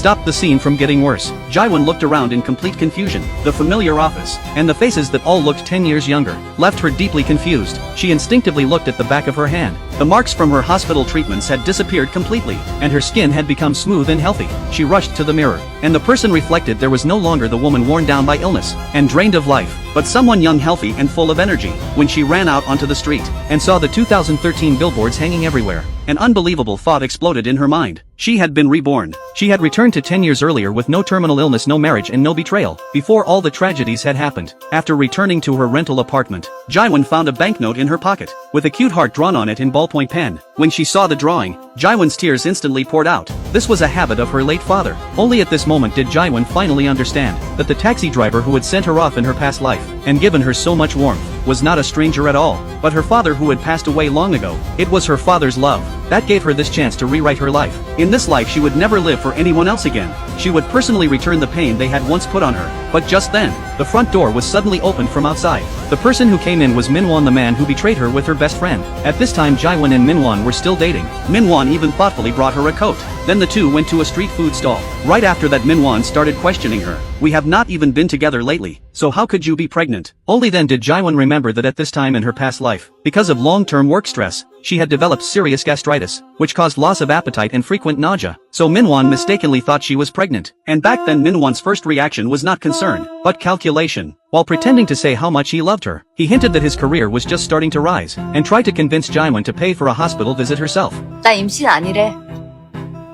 stopped the scene from getting worse. Jaiwon looked around in complete confusion. The familiar office, and the faces that all looked 10 years younger, left her deeply confused. She instinctively looked at the back of her hand. The marks from her hospital treatments had disappeared completely, and her skin had become smooth and healthy. She rushed to the mirror, and the person reflected there was no longer the woman worn down by illness and drained of life, but someone young, healthy, and full of energy. When she ran out onto the street and saw the 2013 billboards hanging everywhere, an unbelievable thought exploded in her mind. She had been reborn. She had returned to 10 years earlier with no terminal illness, no marriage, and no betrayal, before all the tragedies had happened. After returning to her rental apartment, Jaiwon found a banknote in her pocket, with a cute heart drawn on it in ballpoint pen. When she saw the drawing, Jaiwon's tears instantly poured out. This was a habit of her late father. Only at this moment did Jaiwon finally understand that the taxi driver who had sent her off in her past life, and given her so much warmth, was not a stranger at all, but her father who had passed away long ago. It was her father's love that gave her this chance to rewrite her life. In this life she would never live for anyone else again. She would personally return the pain they had once put on her. But just then, the front door was suddenly opened from outside. The person who came in was Minwon, the man who betrayed her with her best friend. At this time Jaiwon and Minwon were still dating. Minwon even thoughtfully brought her a coat. Then the two went to a street food stall. Right after that Minwon started questioning her. "We have not even been together lately, so how could you be pregnant?" Only then did Jaiwon remember that at this time in her past life, because of long-term work stress, she had developed serious gastritis, which caused loss of appetite and frequent nausea. So Minwon mistakenly thought she was pregnant. And back then Minwon's first reaction was not concern, but calculation. While pretending to say how much he loved her, he hinted that his career was just starting to rise, and tried to convince Jaiwon to pay for a hospital visit herself. 나 임신 아니래.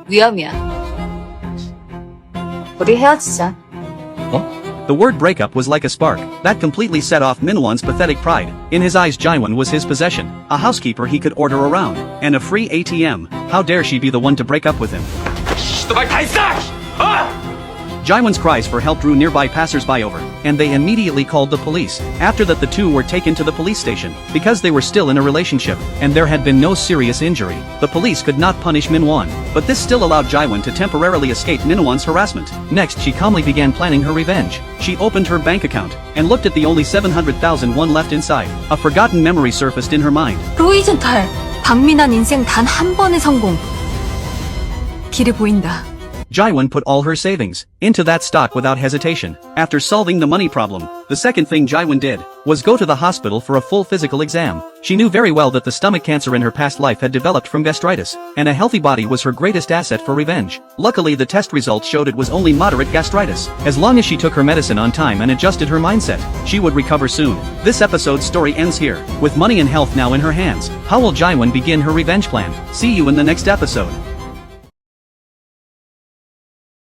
위험이야. 우리 헤어지자. The word breakup was like a spark that completely set off Minwon's pathetic pride. In his eyes Jaiwon was his possession, a housekeeper he could order around, and a free ATM. How dare she be the one to break up with him? Jaiwon's cries for help drew nearby passers-by over, and they immediately called the police. After that the two were taken to the police station, because they were still in a relationship, and there had been no serious injury. The police could not punish Minwon, but this still allowed Jaiwon to temporarily escape Minwon's harassment. Next she calmly began planning her revenge. She opened her bank account, and looked at the only 700,000 won left inside. A forgotten memory surfaced in her mind. 로이젠탈, 박민환 인생 단 한 번의 성공. 길이 보인다. Jaiwon put all her savings into that stock without hesitation. After solving the money problem, the second thing Jaiwon did was go to the hospital for a full physical exam. She knew very well that the stomach cancer in her past life had developed from gastritis, and a healthy body was her greatest asset for revenge. Luckily the test results showed it was only moderate gastritis. As long as she took her medicine on time and adjusted her mindset, she would recover soon. This episode's story ends here. With money and health now in her hands, how will Jaiwon begin her revenge plan? See you in the next episode.